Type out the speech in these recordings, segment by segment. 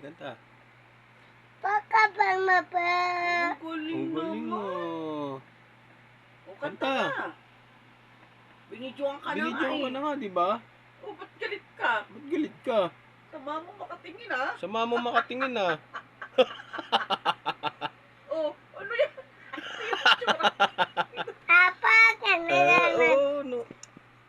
Kanta. Baka bang mapa. Ang galing Ang galing mo. naman. O, kanta Kanta. na. Binidyoan ka na nga Binidyoan ka na nga, di ba? O, ba't galit ka? Ba't galit ka? Sama mo makatingin ha. Sama mo makatingin ah. O, ano yan? Apa ka na lang. Oo, no.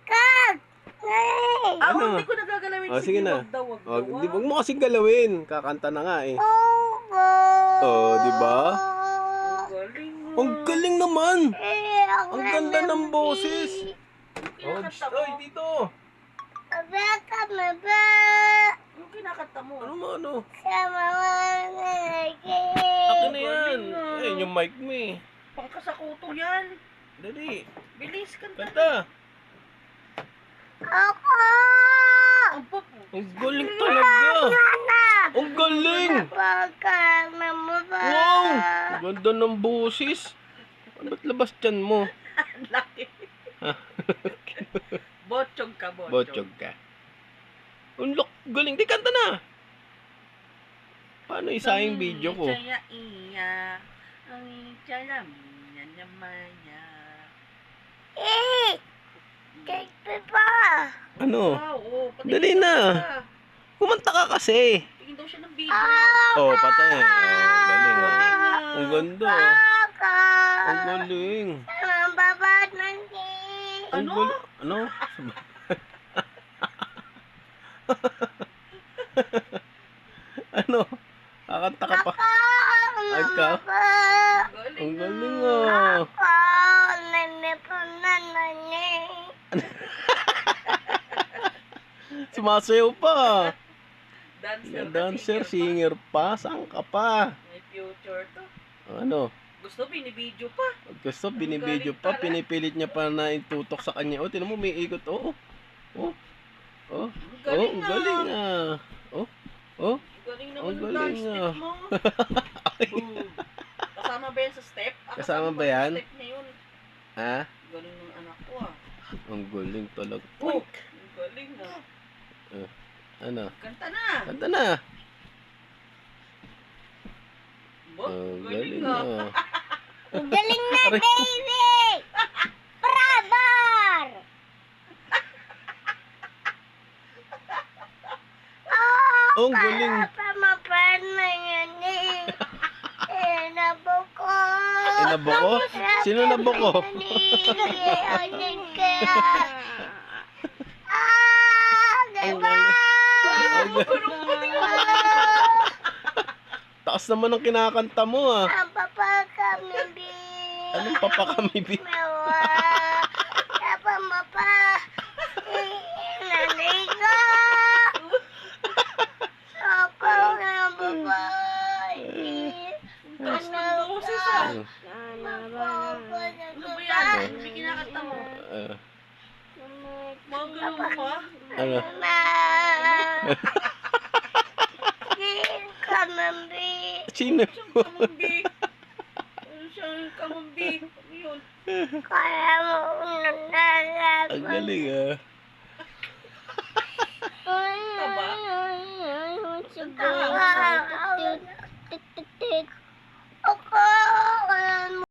Kag! Ay! Ako, Ano? hindi ko nagagalawin. Oh, sige na. Wag daw, wag Oh, daw. di wag mo kasing galawin. Kakanta na nga eh. Opo! Oh, di ba? Ang galing mo. Ang galing naman. Ang ganda ng Ang boses. Oh, Kinakanta mo. oy, dito. Baka mapa. Yung kinakanta mo. Ano mo, ano? Sa mga nalagi. Akin na yan. Galing ah. Eh, yung mic mo eh. Pangkasakuto yan. Dali. Bilis, kanta. Kanta. Ako! Ang papo. Ang galing talaga. Nana! Ang galing. Baka mapa. Wow! Ang ganda ng boses. Ba't labas dyan mo? Ang laki. Botchog ka, botchog. Botchog ka. Ang galing. Di kanta na. Paano isa yung video ko? Iya, iya. Ang itsaya naman niya. Eh! Cake pa! Ano? Wow, oh, patingin Dali daw na. siya. Kumanta ka kasi. Tingin daw siya ng video. Oh, patay. Oh, galing. Oh. Ah. Ang ganda. Oh. Baka! Ang galing. Ang babat ng cake. Ang Ano? gal- Ano? Ano? Kakanta ka pa. Ay, ka. Ang galing ah. Ako! Nene po nanane. Sumasayaw pa. Dancer, Dancer, singer singer pa. Saan ka pa? May future to. Ano? Gusto binibidyo pa. Gusto, binibidyo pa. Galing pala. Pinipilit niya pa na itutok sa kanya. Oh, tinan mo, may ikot. Oh, oh. Oh, Ang oh, ang galing ah. Oh, oh. Ang galing naman Ang ng galing dance ah. step mo. Boom. Kasama ba yan sa step? Kasama ba yan? Sa step niya yun. Ha? Ang galing ng anak ko ah. Ang galing talaga. Oh, ang galing ah. Ano? Kanta na. Kanta na. Bo, Ang ang galing ah. ah. Ang galing na, Aray. baby! Brabar! Oh, ang galing. Pamapan na yan eh. Nabuko. Inaboko? Sino naboko? Diba? Ang galing. Ang galing. Taas naman ang kinakanta mo ah. Ang papa kami bi. Anong papa kami bi? Mewa. Apa mapa. Nanay ko. Ako na babae. Taas ng boses ah. Ano? Ano ba yan? Ano ba kinakanta mo? Mga ganun mo ba? Ano? Kamambi. Sino? Siyang kamambi. Siyang kamambi. Ano yun? Kaya mo nanalag. Ang galing ah. Taba? Taba.